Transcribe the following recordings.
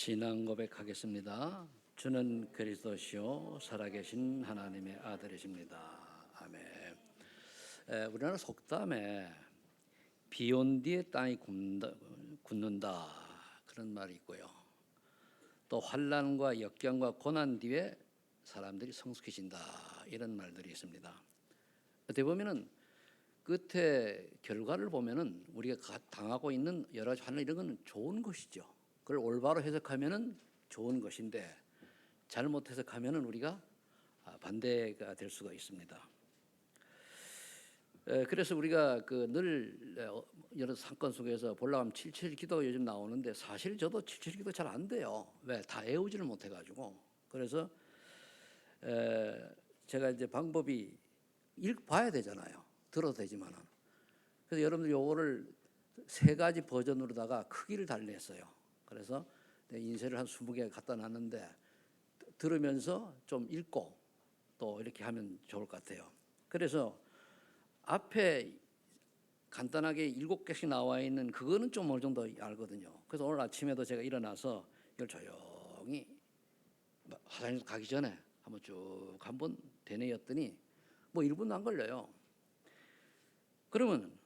신앙 고백하겠습니다. 주는 그리스도시요 살아계신 하나님의 아들이십니다. 아멘. 우리나라 속담에 비온 뒤에 땅이 굳는다 그런 말이 있고요. 또 환난과 역경과 고난 뒤에 사람들이 성숙해진다 이런 말들이 있습니다. 어떻게 보면은 끝에 결과를 보면은 우리가 당하고 있는 여러 가지 환난 이런 거는 좋은 것이죠. 그걸 올바로 해석하면은 좋은 것인데 잘못 해석하면은 우리가 반대가 될 수가 있습니다. 그래서 우리가 늘 여러 사건 속에서 보려고 하면 7.7 기도가 요즘 나오는데 사실 저도 7.7 기도 잘 안 돼요. 왜? 다 외우지를 못해가지고. 그래서 제가 이제 방법이 읽어봐야 되잖아요. 들어도 되지만은. 그래서 여러분들 요거를 3가지 버전으로다가 크기를 달리했어요. 그래서 인쇄를 한 20개 갖다 놨는데 들으면서 좀 읽고 또 이렇게 하면 좋을 것 같아요. 그래서 앞에 간단하게 7개씩 나와 있는 그거는 좀 어느 정도 알거든요. 그래서 오늘 아침에도 제가 일어나서 이걸 조용히 화장실 가기 전에 한번 쭉 한번 되뇌었더니 뭐 1분도 안 걸려요. 그러면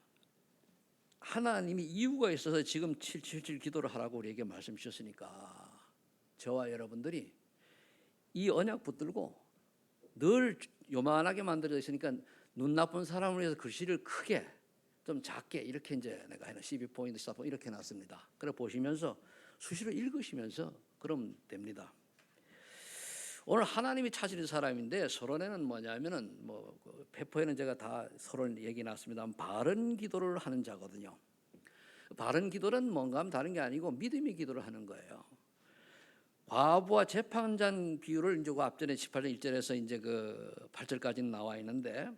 하나님이 이유가 있어서 지금 777 기도를 하라고 우리에게 말씀 주셨으니까 저와 여러분들이 이 언약 붙들고 늘 요만하게 만들어져 있으니까 눈 나쁜 사람을 위해서 글씨를 크게 좀 작게 이렇게 이제 내가 해는 12포인트, 14포인트 이렇게 놨습니다. 그래 보시면서 수시로 읽으시면서 그러면 됩니다. 오늘 하나님이 찾으신 사람인데 서론에는 뭐냐면은 페퍼에는 제가 다 서론 얘기 났습니다만 바른 기도를 하는 자거든요. 바른 기도는 뭔가 하면 다른 게 아니고 믿음의 기도를 하는 거예요. 과부와 재판자 비유를 이제 앞전에 18절 1절에서 이제 8절까지는 나와 있는데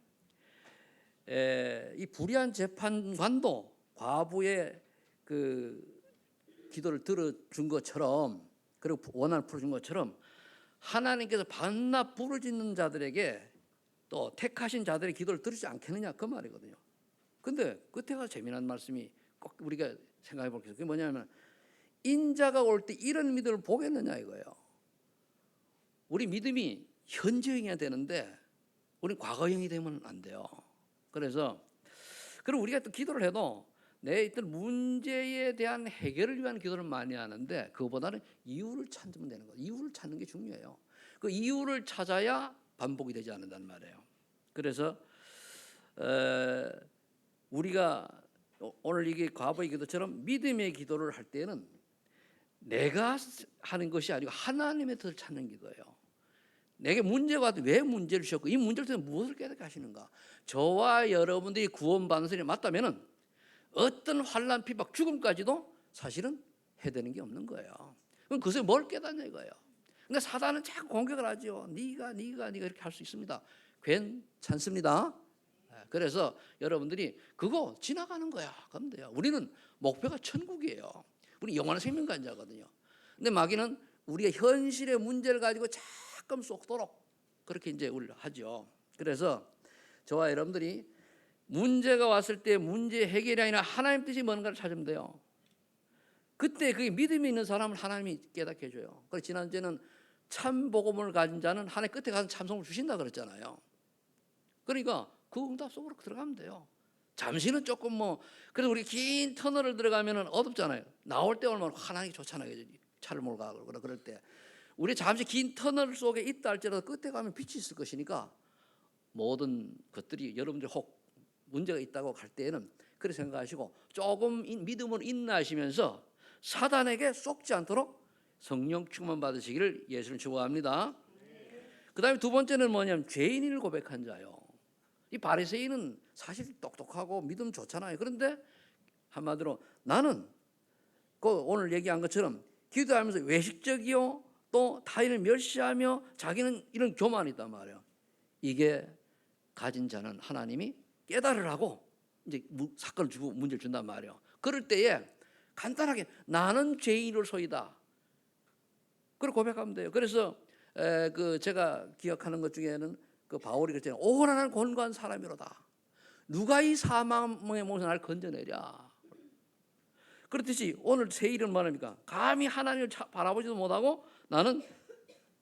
이 불의한 재판관도 과부의 기도를 들어준 것처럼 그리고 원한을 풀어준 것처럼 하나님께서 반납 부르짖는 자들에게 또 택하신 자들의 기도를 들으지 않겠느냐 그 말이거든요. 근데 끝에가 재미난 말씀이 꼭 우리가 생각해 볼 게 있어요. 그게 뭐냐면 인자가 올 때 이런 믿음을 보겠느냐 이거예요. 우리 믿음이 현재형이 되는데 우리는 과거형이 되면 안 돼요. 그래서 그리고 우리가 또 기도를 해도 내 있던 문제에 대한 해결을 위한 기도를 많이 하는데 그거보다는 이유를 찾으면 되는 거예요. 이유를 찾는 게 중요해요. 그 이유를 찾아야 반복이 되지 않는다는 말이에요. 그래서 우리가 오늘 이게 과거의 기도처럼 믿음의 기도를 할 때는 내가 하는 것이 아니고 하나님의 뜻을 찾는 기도예요. 내게 문제가 와도 왜 문제를 주셨고 이 문제를 통해 무엇을 깨닫게 하시는가. 저와 여러분들이 구원받는 것이 맞다면 어떤 환난, 핍박, 죽음까지도 사실은 해되는 게 없는 거예요. 그럼 그것에 뭘 깨닫냐 이거예요. 그러니까 사단은 자꾸 공격을 하죠. 네가 이렇게 할 수 있습니다. 괜찮습니다. 그래서 여러분들이 그거 지나가는 거야. 그러면 돼요. 우리는 목표가 천국이에요. 우리 영원한 생명관자거든요. 근데 마귀는 우리가 현실의 문제를 가지고 자꾸 쏟도록 그렇게 이제 우리를 하죠. 그래서 저와 여러분들이 문제가 왔을 때 문제 해결이 아니라 하나님 뜻이 뭔가를 찾으면 돼요. 그때 그게 믿음이 있는 사람을 하나님이 깨닫게 해줘요. 그래서 지난주에는 참 복음을 가진 자는 하나님 끝에 가서 참성을 주신다 그랬잖아요. 그러니까 그 응답 속으로 들어가면 돼요. 잠시는 조금 그래서 우리 긴 터널을 들어가면은 어둡잖아요. 나올 때 얼마나 환하게 좋잖아요. 차를 몰고 가고 그럴 때 우리 잠시 긴 터널 속에 있다 할지라도 끝에 가면 빛이 있을 것이니까 모든 것들이 여러분들 혹 문제가 있다고 할 때에는 그렇게 생각하시고 조금 믿음으로 인내하시면서 사단에게 속지 않도록 성령 충만 받으시기를 예수를 축원합니다. 그 다음에 두 번째는 뭐냐면 죄인을 고백한 자요. 이 바리새인은 사실 똑똑하고 믿음 좋잖아요. 그런데 한마디로 나는 오늘 얘기한 것처럼 기도하면서 외식적이요 또 타인을 멸시하며 자기는 이런 교만이 있단 말이에요. 이게 가진 자는 하나님이 깨달으라고 이제 사건을 주고 문제를 준단 말이에요. 그럴 때에 간단하게 나는 죄인으로소이다. 그걸 고백하면 돼요. 그래서 제가 기억하는 것 중에는 바울이 그랬잖아요. 오호라 나는 곤고한 사람이로다. 누가 이 사망의 몸에서 나를 건져내랴. 그렇듯이 오늘 세일은 뭐합니까? 감히 하나님을 바라보지도 못하고 나는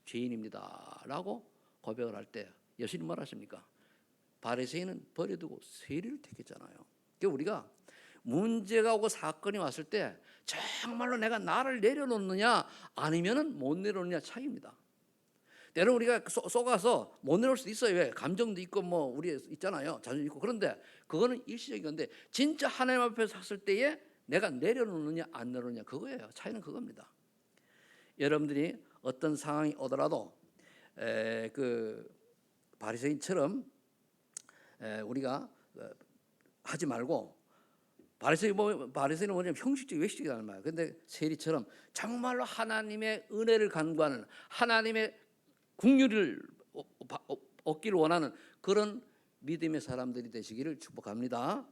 죄인입니다 라고 고백을 할 때 여신이 뭐라 하십니까? 바리새인은 버려두고 세리를 택했잖아요. 그러니까 우리가 문제가 오고 사건이 왔을 때 정말로 내가 나를 내려놓느냐 아니면은 못 내려놓느냐 차이입니다. 때로 우리가 속아서 못 내려올 수도 있어요. 왜? 감정도 있고 뭐 우리 있잖아요. 자존심 있고. 그런데 그거는 일시적인 건데 진짜 하나님 앞에 섰을 때에 내가 내려놓느냐 안 내려놓느냐 그거예요. 차이는 그겁니다. 여러분들이 어떤 상황이 오더라도 그 바리새인처럼 우리가 하지 말고 바리새인은 뭐냐면 형식적 외식적이라는 말이에요. 그런데 세리처럼 정말로 하나님의 은혜를 간구하는 하나님의 긍휼을 얻기를 원하는 그런 믿음의 사람들이 되시기를 축복합니다.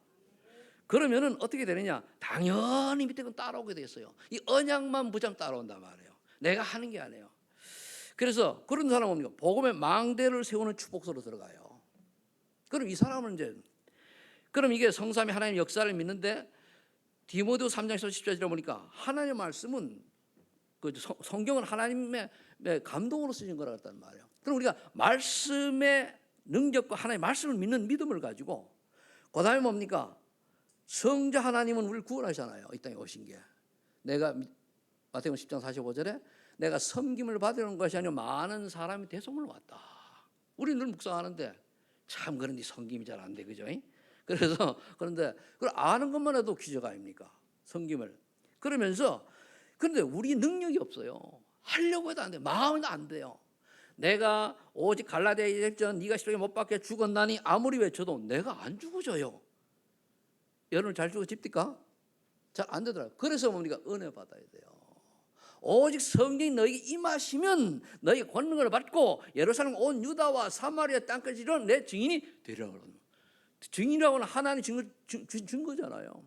그러면은 어떻게 되느냐? 당연히 밑에 건 따라오게 돼 있어요. 이 언약만 무장 따라온단 말이에요. 내가 하는 게 아니에요. 그래서 그런 사람은 뭡니까? 복음의 망대를 세우는 축복소로 들어가요. 그럼 이 사람은 이제 그럼 이게 성삼위 하나님 역사를 믿는데 디모데 3장에서 10절에 보니까 하나님의 말씀은 그 성경은 하나님의 감동으로 쓰신 거라 했단 말이에요. 그럼 우리가 말씀의 능력과 하나님의 말씀을 믿는 믿음을 가지고 그다음에 뭡니까? 성자 하나님은 우리를 구원하잖아요. 이 땅에 오신 게. 내가 마태복음 10장 45절에 내가 섬김을 받으려는 것이 아니라 많은 사람이 대속을 왔다. 우리는 늘 묵상하는데 참 그런데 섬김이 잘 안 돼, 그죠? 그래서 그런데 그걸 아는 것만 해도 기적 아닙니까? 섬김을. 그러면서 그런데 우리 능력이 없어요. 하려고 해도 안 돼. 마음은 안 돼요. 내가 오직 갈라디아 1장 네가 십자가에 못 박혀 죽었나니 아무리 외쳐도 내가 안 죽어져요. 여러분 잘 죽어집니까? 잘 안 되더라고요. 그래서 뭡니까? 은혜 받아야 돼요. 오직 성령이 너에게 임하시면 너에게 권능을 받고 예루살렘 온 유다와 사마리아 땅까지 이런 내 증인이 되리라. 증인이라고는 하나님 증거잖아요.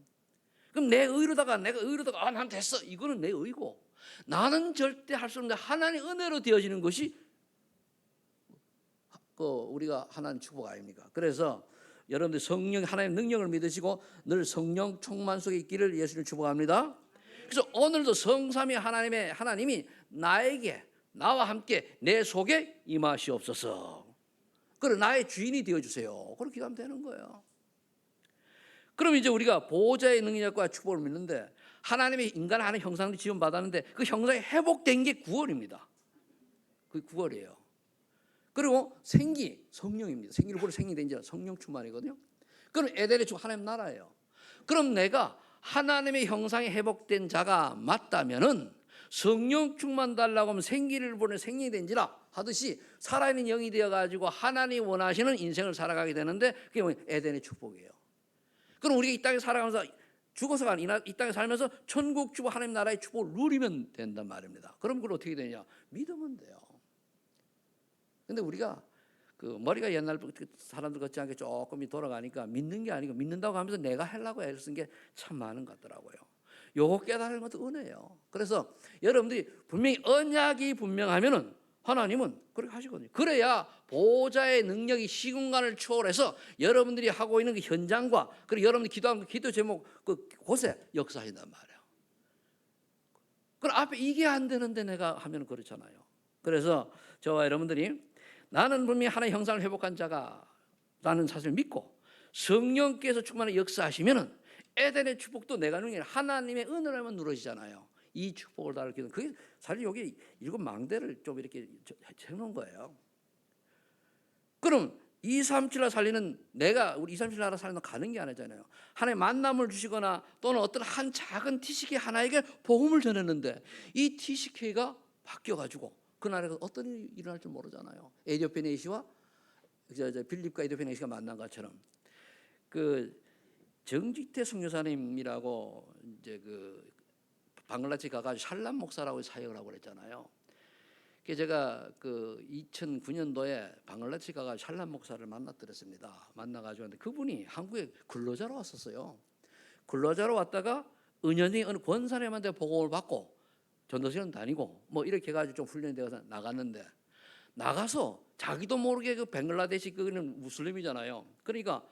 그럼 내가 의로다가 난 됐어. 이거는 내 의고 나는 절대 할 수 없는데 하나님 은혜로 되어지는 것이 우리가 하나님 축복 아닙니까? 그래서 여러분들 성령 하나님의 능력을 믿으시고 늘 성령 충만 속에 있기를 예수를 축복합니다. 그래서 오늘도 성삼위 하나님이 나와 함께 내 속에 임하시옵소서. 그래 나의 주인이 되어 주세요. 그렇게 기도하면 되는 거예요. 그럼 이제 우리가 보호자의 능력과 축복을 믿는데 하나님의 인간 하나님 형상을 지원받았는데 그 형상이 회복된 게 구원입니다. 그게 구원이에요. 그리고 성령입니다. 생기를 보러 생이 된 자 성령 충만이거든요. 그럼 에덴의 주 하나님 나라예요. 그럼 내가 하나님의 형상이 회복된 자가 맞다면은 성령 충만 달라고 하면 생기를 보내 생이 된지라 하듯이 살아있는 영이 되어 가지고 하나님이 원하시는 인생을 살아가게 되는데 그게 뭐예요? 에덴의 축복이에요. 그럼 우리가 이 땅에 살아가면서 죽어서가 아니라 이 땅에 살면서 천국 축복 하나님 나라의 축복을 누리면 된단 말입니다. 그럼 그걸 어떻게 되냐? 믿으면 돼요. 근데 우리가 그 머리가 옛날 사람들 같지 않게 조금 돌아가니까 믿는 게 아니고 믿는다고 하면서 내가 하려고 애를 쓴 게 참 많은 것 같더라고요. 요거 깨달은 것도 은혜예요. 그래서 여러분들이 분명히 언약이 분명하면은 하나님은 그렇게 하시거든요. 그래야 보호자의 능력이 시공간을 초월해서 여러분들이 하고 있는 그 현장과 그리고 여러분들이 기도하는 기도 제목 그곳에 역사하신단 말이에요. 그럼 앞에 이게 안 되는데 내가 하면 그렇잖아요. 그래서 저와 여러분들이 나는 분명히 하나의 형상을 회복한 자가 라는 사실을 믿고 성령께서 충만히 역사하시면은 에덴의 축복도 내가 누리는 하나님의 은혜로만 누려지잖아요. 이 축복을 다룰 기도 그게 사실 여기 일곱 망대를 좀 이렇게 해놓은 거예요. 그럼 237라 살리는 내가 우리 237라 살리는 가는 게 아니잖아요. 하나님 만남을 주시거나 또는 어떤 한 작은 TCK 하나에게 복음을 전했는데 이 TCK가 바뀌어가지고 그날에 어떤 일이 일어날 줄 모르잖아요. 에디오피아 내시와 빌립과 에디오피아 내시가 만난 것처럼 그 정직태 선교사님이라고 이제 그 방글라데시 가가지고 샬람 목사라고 사역을 하고 그랬잖아요. 그래서 제가 그 2009년도에 방글라데시 가가지고 샬람 목사를 만났더랬습니다. 만나가지고 근데 그분이 한국에 근로자로 왔었어요. 근로자로 왔다가 은연히 어느 권사님한테 복음을 받고 전도시는 다니고 뭐 이렇게 해가지고 좀 훈련되어서 나갔는데 나가서 자기도 모르게 그 방글라데시 그는 무슬림이잖아요. 그러니까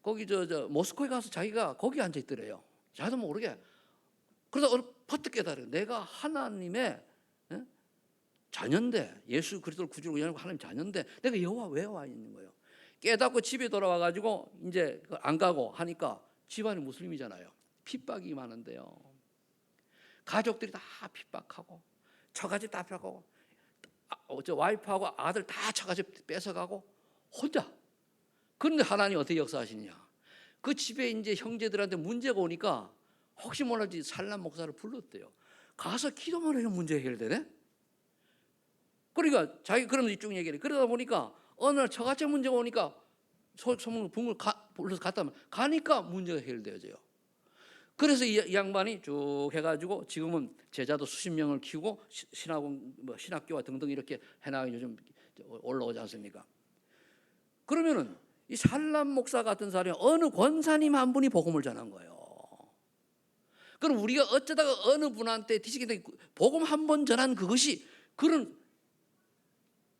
거기 저 모스크바에 가서 자기가 거기 앉아 있더래요. 자기도 모르게 그러다 퍼뜩 깨달아요. 내가 하나님의 자녀인데, 예수 그리스도를 구주로 의하는 하나님 자녀인데 내가 여호와 왜 와 있는 거예요? 깨닫고 집에 돌아와 가지고 이제 안 가고 하니까 집안이 무슬림이잖아요. 핍박이 많은데요. 가족들이 다 핍박하고 처가집 다 핍박하고 저 와이프하고 아들 다 처가집 뺏어가고 혼자. 그런데 하나님 어떻게 역사하시느냐? 그 집에 이제 형제들한테 문제가 오니까 혹시 몰라지 살람 목사를 불렀대요. 가서 기도만 해도 문제 해결되네. 그러니까 자기 그러면서 쭉 얘기해. 그러다 보니까 어느 날 처가집 문제가 오니까 소문 붕을 불러서 갔다 가니까 문제가 해결되어져요. 그래서 이 양반이 쭉 해가지고 지금은 제자도 수십 명을 키우고 신학원, 신학교와 등등 이렇게 해나가고 요즘 올라오지 않습니까? 그러면은 이 살람 목사 같은 사람이 어느 권사님 한 분이 복음을 전한 거예요. 그럼 우리가 어쩌다가 어느 분한테 뒤지게 복음 한 번 전한 그것이 그런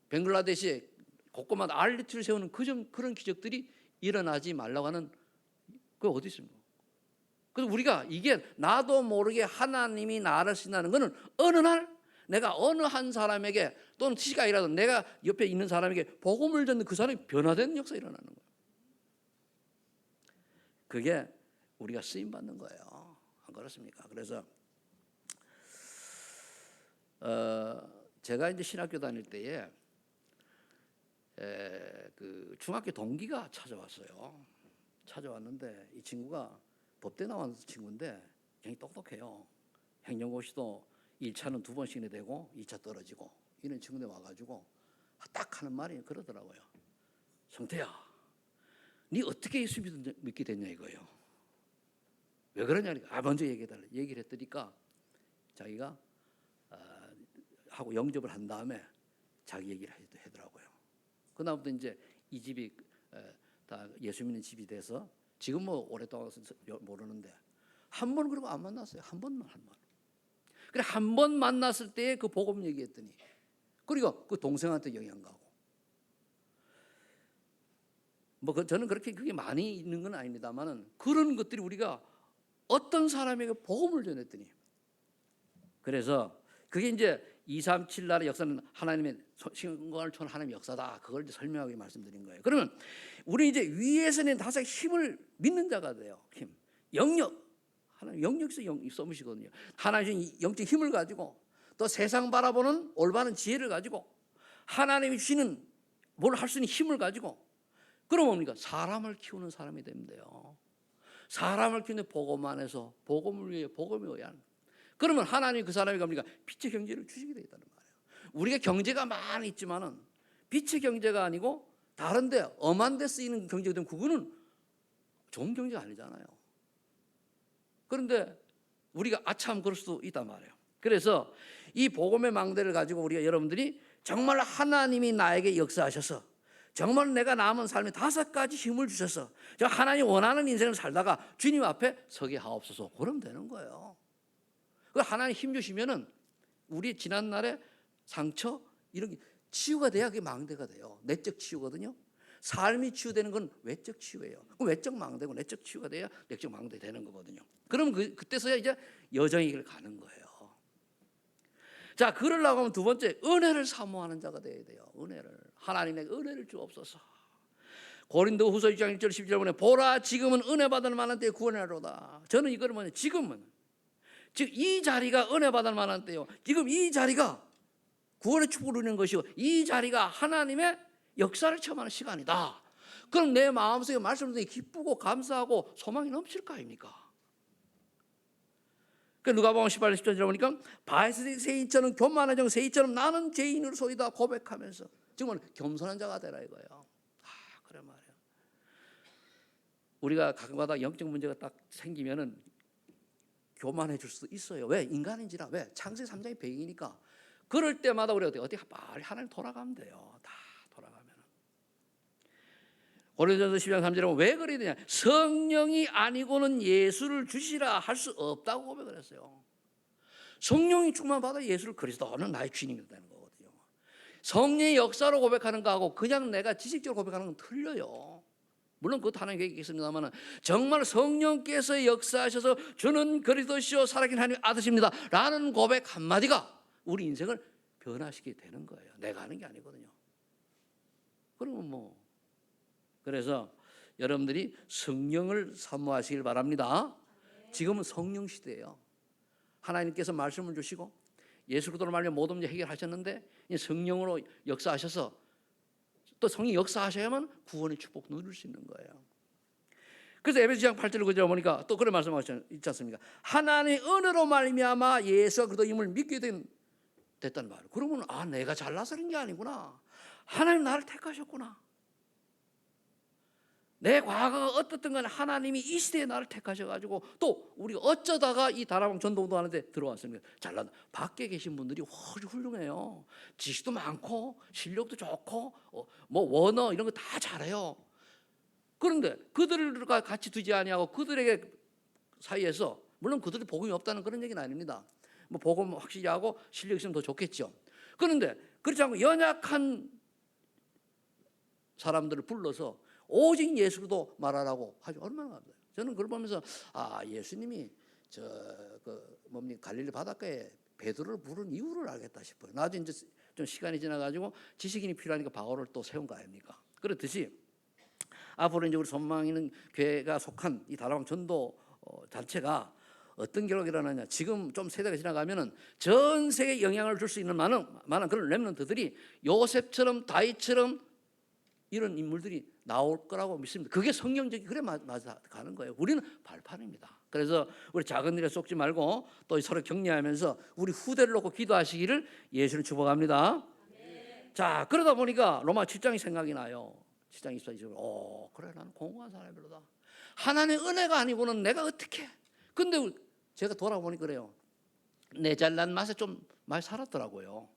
벵글라데시에 곳곳마다 알리트를 세우는 그런 기적들이 일어나지 말라고 하는 그 어디 있습니까? 그래서 우리가 이게 나도 모르게 하나님이 나를 신나는 것은 어느 날 내가 어느 한 사람에게 또는 시각이라도 내가 옆에 있는 사람에게 복음을 전는 그 사람이 변화되는 역사가 일어나는 거예요. 그게 우리가 쓰임 받는 거예요. 안 그렇습니까? 그래서 제가 이제 신학교 다닐 때에 그 중학교 동기가 찾아왔어요. 찾아왔는데 이 친구가 법대 나온 친구인데 굉장히 똑똑해요. 행정고시도 1차는 2번씩이나 되고 2차 떨어지고 이런 친구들 와가지고 딱 하는 말이 그러더라고요. 성태야, 네 어떻게 예수 믿게 됐냐 이거예요. 왜 그러냐니까 먼저 얘기해달라. 얘기를 했더니까 자기가 하고 영접을 한 다음에 자기 얘기를 하더라고요. 그다음부터 이제 이 집이 다 예수 믿는 집이 돼서 지금 뭐 오랫동안 모르는데 한 번 그리고 안 만났어요. 한 번만. 그래 한 번 만났을 때 그 복음 얘기했더니 그리고 그 동생한테 영향 가고 뭐 저는 그렇게 그게 많이 있는 건 아닙니다만은 그런 것들이 우리가 어떤 사람에게 복음을 전했더니 그래서 그게 이제 237 나라의 역사는 하나님의 신권을 초월한 하나님의 역사다. 그걸 이제 설명하게 말씀드린 거예요. 그러면 우리 이제 위에서는 다섯 힘을 믿는 자가 돼요. 힘, 영역. 하나님 영역에서 써무시거든요. 하나님 영적 힘을 가지고 또 세상 바라보는 올바른 지혜를 가지고 하나님이 주시는 뭘 할 수 있는 힘을 가지고 그럼 뭡니까? 사람을 키우는 사람이 되면 돼요. 사람을 키우는 복음 안에서 복음을 위해 복음에 의한 그러면 하나님이 그 사람이 뭡니까? 빛의 경제를 주시게 되어 있다는 말이에요. 우리가 경제가 많이 있지만은 빛의 경제가 아니고 다른데 엄한 데 쓰이는 경제가 되면 그거는 좋은 경제가 아니잖아요. 그런데 우리가 아참 그럴 수도 있단 말이에요. 그래서 이 복음의 망대를 가지고 우리가 여러분들이 정말 하나님이 나에게 역사하셔서 정말 내가 남은 삶에 5가지 힘을 주셔서 하나님 원하는 인생을 살다가 주님 앞에 서게 하옵소서. 그러면 되는 거예요. 하나님 힘 주시면은 우리 지난날의 상처 이런 게 치유가 돼야 그게 망대가 돼요. 내적 치유거든요. 삶이 치유되는 건 외적 치유예요. 외적 망대고 내적 치유가 돼야 내적 망대 되는 거거든요. 그럼 그때서야 이제 여정의 길을 가는 거예요. 자, 그러려고 하면 두 번째 은혜를 사모하는 자가 돼야 돼요. 은혜를 하나님의 은혜를 주옵소서. 고린도후서 6장 1절 12절 보면 보라 지금은 은혜 받을 만한 때에 구원하로다. 저는 이거를 뭐냐 지금은 즉 이 자리가 은혜 받을 만한 때요. 지금 이 자리가 구원의 축복을 누리는 것이고 이 자리가 하나님의 역사를 체험하는 시간이다. 그럼 내 마음속에 말씀을 듣니 기쁘고 감사하고 소망이 넘칠 거 아닙니까? 누가복음 18장 10절에 보니까 바리새인처럼 교만한 종 세이처럼 나는 죄인으로소이다 고백하면서 정말 겸손한 자가 되라 이거예요. 그래 말이에요. 우리가 가끔가다 영적 문제가 딱 생기면은 교만해질 수 있어요. 왜? 인간인지라. 왜? 창세기 3장의 배경이니까. 그럴 때마다 우리가 어디 빨리 하나님 돌아가면 돼요. 다 돌아가면. 고린도전서 10장 3절에 보면 왜 그래야 되냐? 성령이 아니고는 예수를 주시라 할 수 없다고 고백을 했어요. 성령이 충만받아 예수를 그리스도는 나의 주인이 되는 거거든요. 성령의 역사로 고백하는 거하고 그냥 내가 지식적으로 고백하는 건 틀려요. 물론 그것도 하나님의 계획이 있습니다만 정말 성령께서 역사하셔서 주는 그리스도시요 살아계신 하나님의 아들이십니다 라는 고백 한마디가 우리 인생을 변화시키게 되는 거예요. 내가 하는 게 아니거든요. 그러면 뭐 그래서 여러분들이 성령을 사모하시길 바랍니다. 지금은 성령 시대예요. 하나님께서 말씀을 주시고 예수 그리스도로 말미암아 모든 문제 해결하셨는데 성령으로 역사하셔서 또 성령이 역사하셔야만 구원의 축복 누릴 수 있는 거예요. 그래서 에베소 2장 8절을 그저 보니까 또 그런 말씀하셨지 않습니까? 하나님의 은혜로 말미암아 예수 그리스도임을 믿게 됐다는 말이에요. 그러면 내가 잘나서 그런 게 아니구나. 하나님 나를 택하셨구나. 내 과거가 어떻든 간에 하나님이 이 시대에 나를 택하셔가지고 또 우리가 어쩌다가 이 다락방 전도도 하는데 들어왔습니다. 잘난 밖에 계신 분들이 아주 훌륭해요. 지식도 많고 실력도 좋고 뭐 원어 이런 거 다 잘해요. 그런데 그들과 같이 두지 아니하고 그들에게 사이에서 물론 그들이 복음이 없다는 그런 얘기는 아닙니다. 뭐 복음 확실히 하고 실력 있으면 더 좋겠죠. 그런데 그렇지 않고 연약한 사람들을 불러서 오직 예수도 말하라고 하죠. 얼마나 감사해요. 저는 그걸 보면서 예수님이 갈릴리 바닷가에 베드로를 부른 이유를 알겠다 싶어요. 나중에 이제 좀 시간이 지나가지고 지식인이 필요하니까 바울을 또 세운 거 아닙니까? 그렇듯이 앞으로 이제 우리 소망 있는 교회가 속한 이 다락방 전도 단체가 어떤 결과가 일어나냐. 지금 좀 세대가 지나가면은 전 세계에 영향을 줄 수 있는 많은 그런 렘넌트들이 요셉처럼 다윗처럼 이런 인물들이 나올 거라고 믿습니다. 그게 성경적이 그래 맞아 가는 거예요. 우리는 발판입니다. 그래서 우리 작은 일에 쏟지 말고 또 서로 격려하면서 우리 후대를 놓고 기도하시기를 예수를 축복합니다. 자, 그러다 보니까 로마 7장이 생각이 나요. 7장 24절. 그래 나는 공고한 사람이로다. 하나님의 은혜가 아니고는 내가 어떻게? 근데 제가 돌아보니 그래요. 내 잘난 맛에 좀 많이 살았더라고요.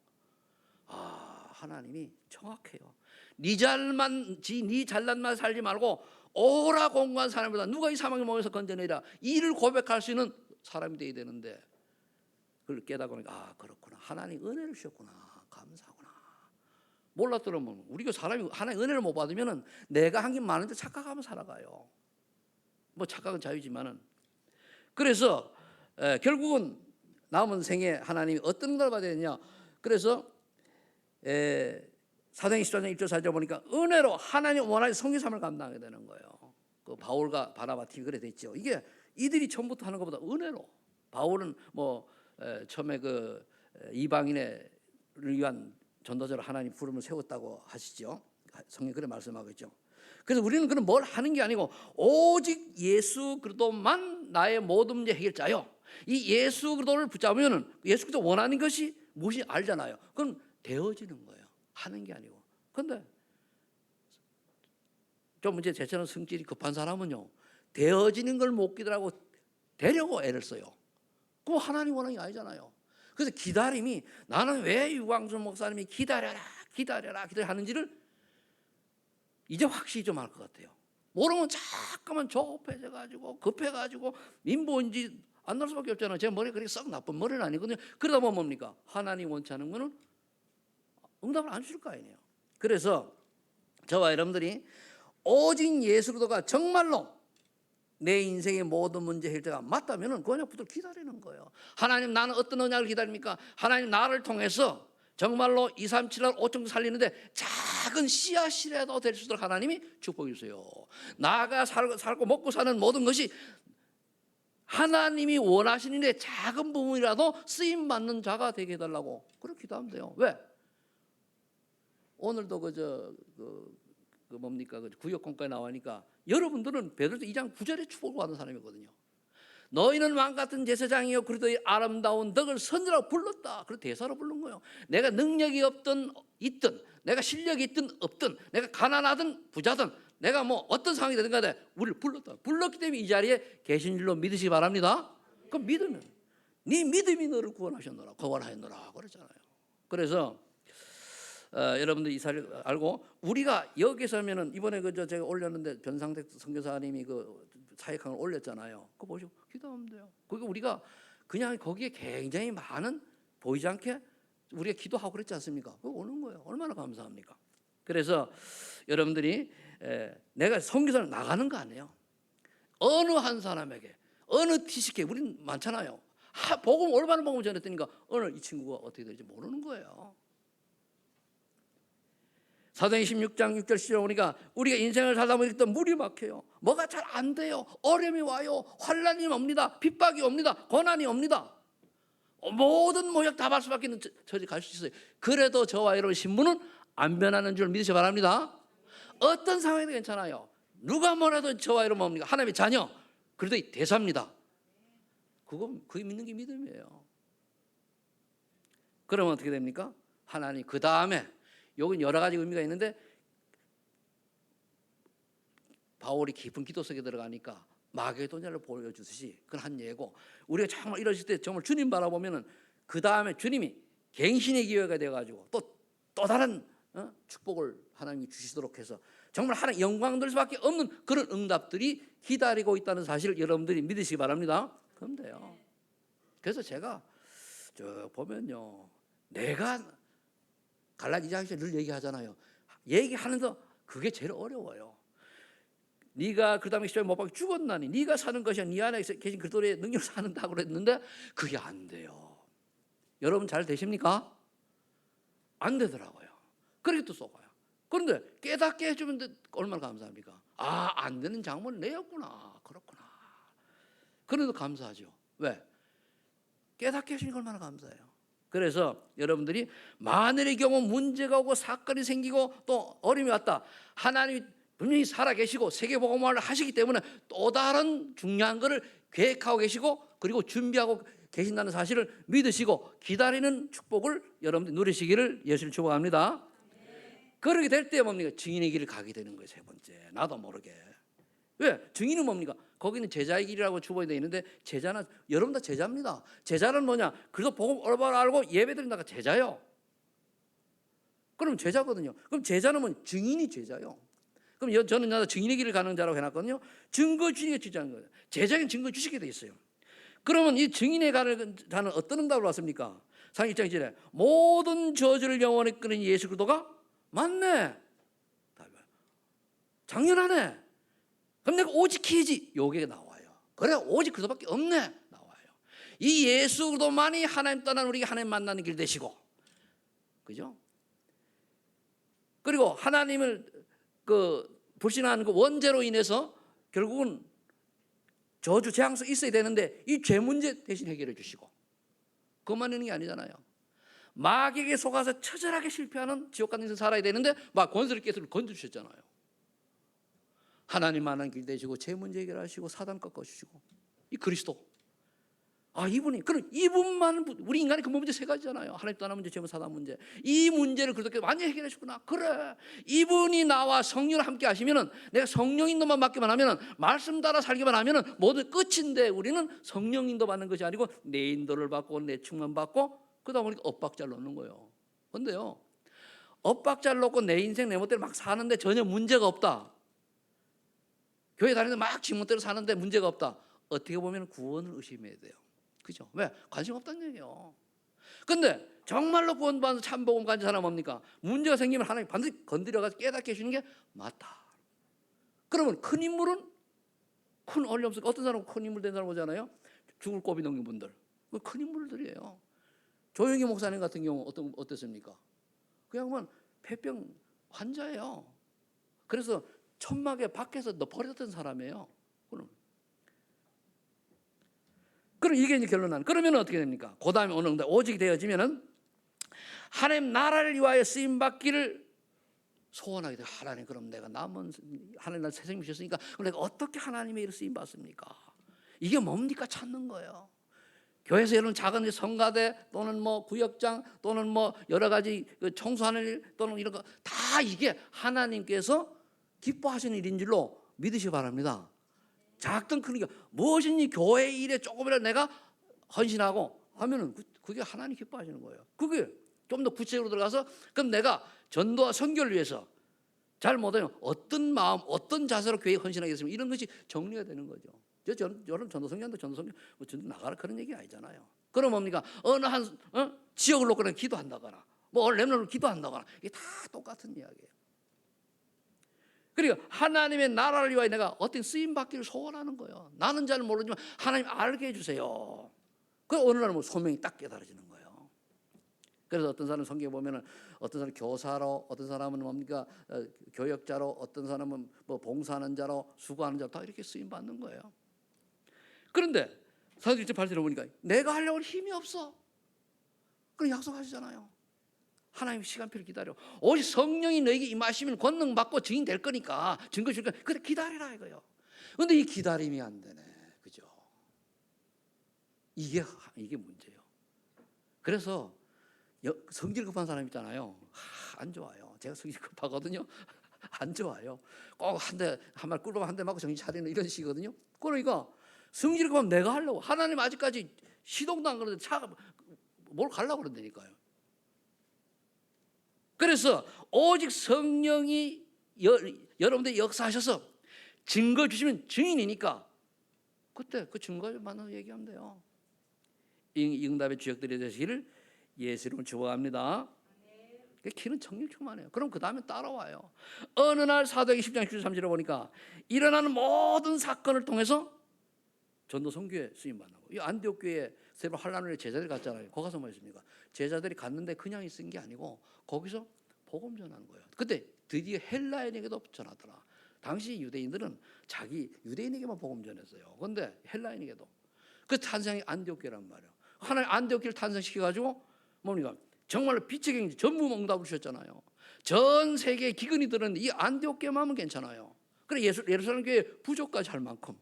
하나님이 정확해요. 네 잘난 맛에 살지 말고 오라 공고한 사람보다 누가 이 사망의 몸에서 건져내리라 이를 고백할 수 있는 사람이 되어야 되는데 그걸 깨닫고 보니까 그렇구나. 하나님 은혜를 주셨구나. 감사하구나. 몰랐더라면 우리가 사람이 하나님 은혜를 못 받으면 내가 한 게 많은데 착각하면 살아가요. 뭐 착각은 자유지만은 그래서 결국은 남은 생에 하나님이 어떤 걸 받아야 되냐. 그래서 사도행 14장 1절 4절 보니까 은혜로 하나님 원하는 성교삼을 감당하게 되는 거예요. 그 바울과 바나바 팀이 그래 됐죠. 이게 이들이 처음부터 하는 것보다 은혜로. 바울은 처음에 그 이방인을 위한 전도자로 하나님 부름을 세웠다고 하시죠. 성경 그래 말씀하고 있죠. 그래서 우리는 그런 뭘 하는 게 아니고 오직 예수 그리스도만 나의 모든 문제 해결자요. 이 예수 그리스도를 붙잡으면은 예수 그리스도 원하는 것이 무엇이 알잖아요. 그럼 되어지는 거예요. 하는 게 아니고. 그런데 좀 이제 제처럼 성질이 급한 사람은요, 되어지는 걸 못 기다리고 되려고 애를 써요. 그럼 하나님 원하는 게 아니잖아요. 그래서 기다림이 나는 왜 유광순 목사님이 기다려라 하는지를 이제 확실히 좀 알 것 같아요. 모르면 잠깐만 조급해져가지고 급해가지고 인보인지 안 날 수밖에 없잖아요. 제 머리 그렇게 썩 나쁜 머리는 아니거든요. 그러다 보면 뭡니까? 하나님 원치 않은 거는 응답을 안 주실 거 아니에요. 그래서 저와 여러분들이 오직 예수 그리스도가 정말로 내 인생의 모든 문제 해결자가 맞다면은 그 언약 붙들고 기다리는 거예요. 하나님 나는 어떤 언약을 기다립니까? 하나님 나를 통해서 정말로 2, 3, 7, 8, 5천 살리는데 작은 씨앗이라도 될 수 있도록 하나님이 축복해 주세요. 나가 살고 먹고 사는 모든 것이 하나님이 원하시는 데 작은 부분이라도 쓰임 받는 자가 되게 해달라고 그렇게 기도하면 돼요. 왜? 오늘도 뭡니까 구역공과에 나오니까 여러분들은 베드로서 2장 9절에 축복을 받는 사람이거든요. 너희는 왕 같은 제사장이요 그리스도의 아름다운 덕을 선지라고 불렀다. 그래서 대사로 부른 거예요. 내가 능력이 없든 있든 내가 실력이 있든 없든 내가 가난하든 부자든 내가 뭐 어떤 상황이 되든 간에 우리를 불렀다. 불렀기 때문에 이 자리에 계신 줄로 믿으시기 바랍니다. 그럼 믿으면 네 믿음이 너를 구원하셨노라 구원하였노라 그러잖아요. 그래서 여러분들 이 사실을 알고 우리가 여기서 하면은 이번에 제가 올렸는데 변상택 선교사님이 그 사역강을 올렸잖아요. 그거 보시고 기도하면 돼요. 그게 우리가 그냥 거기에 굉장히 많은 보이지 않게 우리가 기도하고 그랬지 않습니까? 그거 오는 거예요. 얼마나 감사합니까? 그래서 여러분들이 내가 선교사를 나가는 거 아니에요. 어느 한 사람에게 어느 티식에 우린 많잖아요. 복음 올바른 복음 전했더니까 오늘 이 친구가 어떻게 될지 모르는 거예요. 사도행전 16장 6절 10절 보니까 우리가 인생을 살다 보니까 물이 막혀요. 뭐가 잘 안 돼요. 어려움이 와요. 환난이 옵니다. 핍박이 옵니다. 고난이 옵니다. 모든 모욕 다 받을 수밖에 없는 처지 갈 수 있어요. 그래도 저와 여러분 신분은 안 변하는 줄 믿으시기 바랍니다. 어떤 상황에도 괜찮아요. 누가 뭐라도 저와 여러분 뭡니까? 하나님의 자녀. 그래도 대사입니다. 그게 믿는 게 믿음이에요. 그러면 어떻게 됩니까? 하나님 그 다음에 여긴 여러 가지 의미가 있는데 바울이 깊은 기도 속에 들어가니까 마게도냐를 보여주듯이 그건 한 예고, 우리가 정말 이러실 때 정말 주님 바라보면은 그 다음에 주님이 갱신의 기회가 되어가지고 또 다른 축복을 하나님이 주시도록 해서 정말 하나님 영광 돌 수밖에 없는 그런 응답들이 기다리고 있다는 사실을 여러분들이 믿으시기 바랍니다. 그럼 돼요. 그래서 제가 저 보면요, 내가 갈라디아 늘 얘기하잖아요. 얘기하면서 그게 제일 어려워요. 네가 그 다음에 십자가에 못 박혀 죽었나니 네가 사는 것이 네 안에 계신 그리스도의 능력을 사는다고 그랬는데 그게 안 돼요. 여러분 잘 되십니까? 안 되더라고요. 그렇게 또 속아요. 그런데 깨닫게 해주면 얼마나 감사합니까? 안 되는 장모는 내였구나. 그렇구나. 그래도 감사하죠. 왜? 깨닫게 해주니까 얼마나 감사해요. 그래서 여러분들이 만일의 경우 문제가 오고 사건이 생기고 또 어려움이 왔다. 하나님이 분명히 살아계시고 세계복음화를 하시기 때문에 또 다른 중요한 것을 계획하고 계시고 그리고 준비하고 계신다는 사실을 믿으시고 기다리는 축복을 여러분들이 누리시기를 예수를 축복합니다. 그러게 될 때 뭡니까? 증인의 길을 가게 되는 거예요. 세 번째, 나도 모르게. 왜? 증인은 뭡니까? 거기는 제자의 길이라고 주보에 되어 있는데 제자는 여러분 다 제자입니다. 제자는 뭐냐? 그래서 복음 올바로 알고 예배드린다가 제자요. 그럼 제자거든요. 그럼 제자는 뭐 증인이 제자요. 그럼 저는 증인의 길을 가는 자라고 해놨거든요. 증거 주시게 주자는 거예요. 제자는 증거 주시게 돼 있어요. 그러면 이 증인의 가는 자는 어떤 응답을 받습니까? 상 1장 1절에 모든 저주를 영원히 끊은 예수 그리스도가 맞네. 당연하네. 그럼 내가 오직 해야지. 요게 나와요. 그래 오직 그리스도밖에 없네. 나와요. 이 예수 그리스도만이 하나님 떠난 우리가 하나님 만나는 길 되시고, 그죠? 그리고 하나님을 불신하는 그 원죄로 인해서 결국은 저주 재앙 속에 있어야 되는데 이 죄 문제 대신 해결해 주시고, 그것만 있는 게 아니잖아요. 마귀에게 속아서 처절하게 실패하는 지옥 같은 인생 살아야 되는데 막 권세를 깨뜨려 건져주셨잖아요. 하나님만한 길 되시고 죄 문제 해결하시고 사단 꺾어주시고 이 그리스도. 이분만 우리 인간의 근본 문제 세 가지잖아요. 하나님 떠난 문제, 죄 문제, 사단 문제. 이 문제를 그렇게 완전히 해결해 주구나. 그래. 이분이 나와 성령을 함께 하시면은 내가 성령 인도만 받기만 하면은 말씀 따라 살기만 하면은 모두 끝인데 우리는 성령 인도 받는 것이 아니고 내 인도를 받고 내 충만 받고 그러다 보니까 엇박자를 놓는 거예요. 근데요, 엇박자를 놓고 내 인생 내 멋대로 막 사는데 전혀 문제가 없다. 교회 다니는데 막 지멋대로 사는데 문제가 없다. 어떻게 보면 구원을 의심해야 돼요. 그죠? 왜? 관심 없다는 얘기예요. 근데 정말로 구원받아서 참복음 가진 사람은 뭡니까? 문제가 생기면 하나님 반드시 건드려가지고 깨닫게 해주는 게 맞다. 그러면 큰 인물은 큰 어려움 없으니까 어떤 사람은 큰 인물 된 사람 오잖아요. 죽을 고비 넘긴 분들. 큰 인물들이에요. 조영기 목사님 같은 경우 어땠습니까? 그 양반 폐병 환자예요. 그래서 천막에 밖에서 버렸던 사람이에요. 그럼 이게 이제 결론은 그러면 어떻게 됩니까? 그 다음에 어느 정도 오직 되어지면은 하나님 나라를 위하여 쓰임 받기를 소원하게 돼요. 하나님, 그럼 내가 남은 하나님 날 새 생명 주셨으니까 그럼 내가 어떻게 하나님의 일을 쓰임 받습니까? 이게 뭡니까? 찾는 거예요. 교회에서 이런 작은 성가대 또는 뭐 구역장 또는 뭐 여러 가지 청소하는 일 또는 이런 거 다 이게 하나님께서 기뻐하시는 일인 줄로 믿으시기 바랍니다. 작든 큰 게 무엇이니 교회 일에 조금이라도 내가 헌신하고 하면은 그게 하나님 기뻐하시는 거예요. 그게 좀 더 구체적으로 들어가서 그럼 내가 전도와 선교를 위해서 잘 못하면 어떤 마음, 어떤 자세로 교회에 헌신하겠습니까? 이런 것이 정리가 되는 거죠. 여러분 전도 선교한다, 전도 나가라 그런 얘기 아니잖아요. 그럼 뭡니까? 어느 한 지역을 놓고 기도한다거나 뭐 렘넌트로 기도한다거나 이게 다 똑같은 이야기예요. 그리고 하나님의 나라를 위하여 내가 어떤 쓰임 받기를 소원하는 거예요. 나는 잘 모르지만 하나님 알게 해주세요. 그 어느 날 뭐 소명이 딱 깨달아지는 거예요. 그래서 어떤 사람은 성경에 보면은 어떤 사람은 교사로, 어떤 사람은 뭡니까 교역자로, 어떤 사람은 뭐 봉사하는 자로, 수고하는 자로 다 이렇게 쓰임 받는 거예요. 그런데 사도행전 8절에 보니까 내가 하려고 힘이 없어. 그럼 약속하시잖아요. 하나님 시간표를 기다려. 오직 성령이 너에게 임하시면 권능 받고 증인 될 거니까, 증거 줄 거니까 그래 기다리라 이거요. 그런데 이 기다림이 안 되네, 그죠? 이게 문제예요. 그래서 성질 급한 사람 있잖아요. 안 좋아요. 제가 성질 급하거든요. 안 좋아요. 꼭 한 말 꿀밤 한 대 맞고 정신 차리는 이런 식이거든요. 그러니까 성질 급하면 내가 하려고. 하나님 아직까지 시동도 안 걸었는데 차가 뭘 가려고 그런다니까요. 그래서 오직 성령이 여러분들 역사하셔서 증거 주시면 증인이니까 그때 그 증거를 만나서 얘기하면 돼요. 응답의 주역들이 되시기를 예수로 축원합니다. 길은 청력충만해요. 그럼 그 다음에 따라와요. 어느 날 사도행전 10장 13절에 보니까 일어나는 모든 사건을 통해서 전도 선교에 쓰임 받는 거예요. 이 안디옥 교회에 새로 환란을 제자들이 갔잖아요. 거기 가서 뭐 했습니까? 제자들이 갔는데 그냥 있은 게 아니고 거기서 복음 전하는 거예요. 그때 드디어 헬라인에게도 전하더라. 당시 유대인들은 자기 유대인에게만 복음 전했어요. 그런데 헬라인에게도 그 탄생이 안디옥 교회란 말이에요. 하나님 안디옥 교회를 탄생시켜 가지고 뭡니까? 정말로 빛의 경제 전부 응답을 주셨잖아요. 전 세계의 기근이 들었는데 이 안디옥 교회만 하면 괜찮아요. 그래 예루살렘 교회 부족까지 할 만큼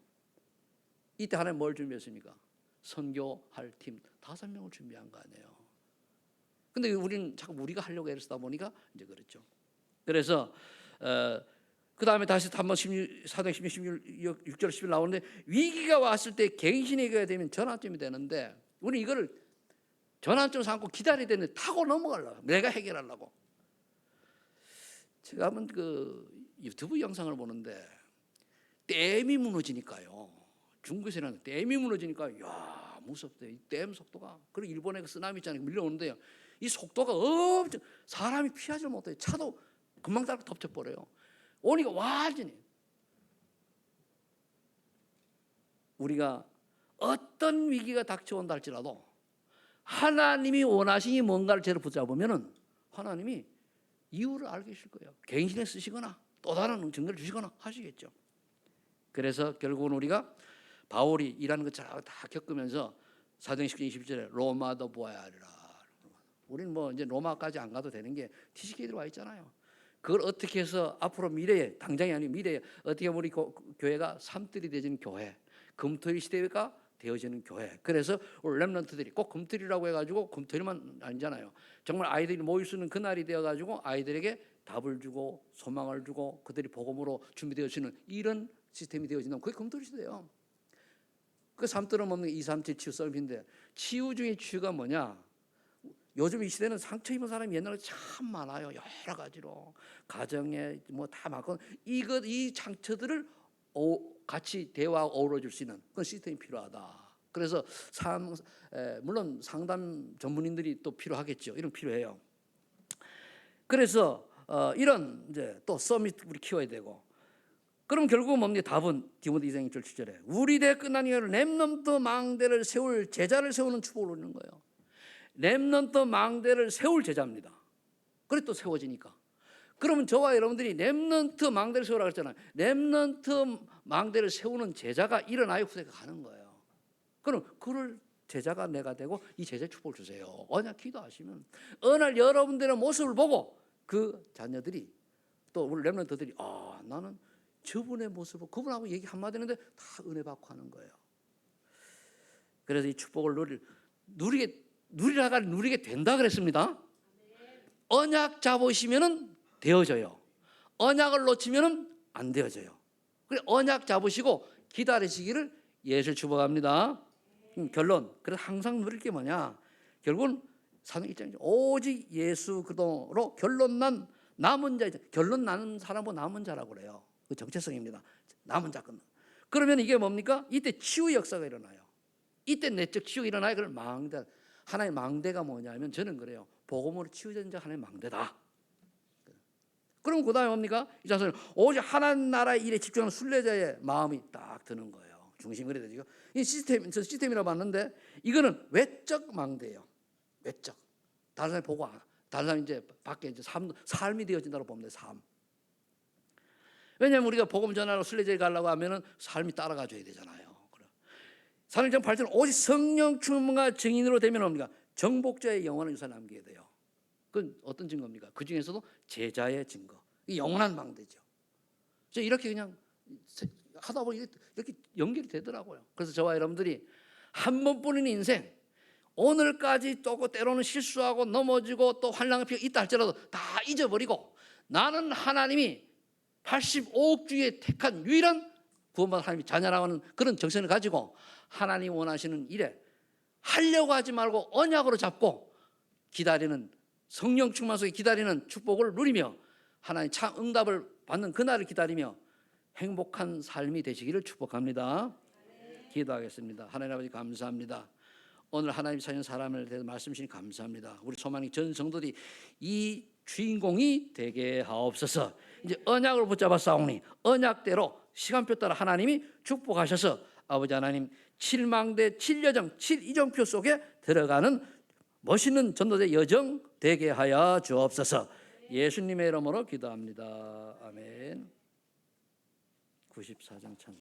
이때 하나님 뭘 준비했습니까? 선교할 팀 5명을 준비한 거 아니에요. 근데 우리는 자꾸 우리가 하려고 애쓰다 보니까 이제 그렇죠. 그래서 그 다음에 다시 한번 사도행전 6절 10절 나오는데 위기가 왔을 때 갱신에게 되면 전환점이 되는데 우리 이거를 전환점 삼고 기다려야 되는데 타고 넘어가려고 내가 해결하려고. 제가 한번 그 유튜브 영상을 보는데 댐이 무너지니까요. 중국에서는 댐이 무너지니까 야 무섭대요. 이 댐 속도가. 그리고 일본에 그 쓰나미 있잖아요. 밀려오는데요. 이 속도가 엄청 사람이 피하지 못해요. 차도 금방 따라 덮쳐버려요. 오니까 완전히 우리가 어떤 위기가 닥쳐온다 할지라도 하나님이 원하시니 뭔가를 제대로 붙잡으면은 하나님이 이유를 알게 하실 거예요. 갱신에 쓰시거나 또 다른 증거를 주시거나 하시겠죠. 그래서 결국은 우리가 바울이 일하는 것처럼 다 겪으면서 사도행전 10절에 로마도 보아야 하리라. 우리는 뭐 이제 로마까지 안 가도 되는 게 TCK에 들어와 있잖아요. 그걸 어떻게 해서 앞으로 미래에 당장이 아니고 미래에 어떻게 우리 교회가 산들이 되어지는 교회, 금토일 시대가 되어지는 교회. 그래서 우리 렘넌트들이 꼭 금토일이라고 해가지고 금토일만 아니잖아요. 정말 아이들이 모일 수 있는 그날이 되어가지고 아이들에게 답을 주고 소망을 주고 그들이 복음으로 준비되어지는 이런 시스템이 되어진다면 그게 금토일 시대예요. 그 삼들은 없는 237 치유 썰인데 치유 중에 치유가 뭐냐? 요즘 이 시대는 상처 입은 사람이 옛날에 참 많아요. 여러 가지로 가정에 뭐 다 많고 이 상처들을 같이 대화하고 어우러질 수 있는 그런 시스템이 필요하다. 그래서 물론 상담 전문인들이 또 필요하겠죠. 이런 필요해요. 그래서 이런 이제 또 서밋 우리 키워야 되고. 그럼 결국은 뭡니까? 답은 디모데 2장 1절 7절에 우리 대 끝난 이후에 렘넌트 망대를 세울 제자를 세우는 축복을 누리는 거예요. 렘넌트 망대를 세울 제자입니다. 그래 또 세워지니까. 그러면 저와 여러분들이 렘넌트 망대를 세우라고 했잖아요. 렘넌트 망대를 세우는 제자가 일어나야 후대가 가는 거예요. 그럼 그를 제자가 내가 되고 이 제자의 축복을 주세요. 언약 기도하시면 어느 날 여러분들의 모습을 보고 그 자녀들이 또 우리 렘넌트들이 나는 저분의 모습을 그분하고 얘기 한마디 하는데 다 은혜 받고 하는 거예요. 그래서 이 축복을 누리게 된다 그랬습니다. 언약 잡으시면은 되어져요. 언약을 놓치면은 안 되어져요. 그래 언약 잡으시고 기다리시기를 예수를 축복합니다. 결론. 그래서 항상 누릴 게 뭐냐? 결국은 사도행전 1장 오직 예수 그리스도로 결론 난 남은 자. 결론 나는 사람은 남은 자라고 그래요. 그 정체성입니다. 남은 자 끝나. 그러면 이게 뭡니까? 이때 치유 역사가 일어나요. 이때 내적 치유가 일어나요. 그걸 망대. 하나의 망대가 뭐냐면 저는 그래요. 복음으로 치유된 자 하나의 망대다. 그럼 그다음에 뭡니까? 이 자손은 오직 하나님 나라의 일에 집중하는 순례자의 마음이 딱 드는 거예요. 중심이 그래야 되죠. 이 시스템이라고 봤는데 이거는 외적 망대예요. 외적. 다른 사람이 보고 다른 사람이 이제 밖에 이제 삶이 되어진다고 보면 돼. 삶. 왜냐하면 우리가 복음 전하러 순례자에 가려고 하면은 삶이 따라가 줘야 되잖아요. 산을정 발전 오직 성령 충만과 증인으로 되면 뭡니까? 정복자의 영원한 유산을 남기게 돼요. 그건 어떤 증거입니까? 그 중에서도 제자의 증거. 이 영원한 망대죠. 이렇게 그냥 하다 보니 이렇게 연결이 되더라고요. 그래서 저와 여러분들이 한 번뿐인 인생, 오늘까지 또 때로는 실수하고 넘어지고 또 환난의 피가 있다 할지라도 다 잊어버리고 나는 하나님이 85억 중에 택한 유일한 구원받은 하나님이 자녀라고 하는 그런 정신을 가지고 하나님 원하시는 일에 하려고 하지 말고 언약으로 잡고 기다리는, 성령 충만 속에 기다리는 축복을 누리며 하나님 참 응답을 받는 그날을 기다리며 행복한 삶이 되시기를 축복합니다. 기도하겠습니다. 하나님 아버지 감사합니다. 오늘 하나님 사신 사람을 대해서 말씀 주시니 감사합니다. 우리 소망의 전 성도들이 이 주인공이 되게 하옵소서. 이제 언약을 붙잡아 싸우니 언약대로 시간표 따라 하나님이 축복하셔서 아버지 하나님 7망대 7여정 7이정표 속에 들어가는 멋있는 전도자 여정 되게 하여 주옵소서. 예수님의 이름으로 기도합니다. 아멘. 94장 참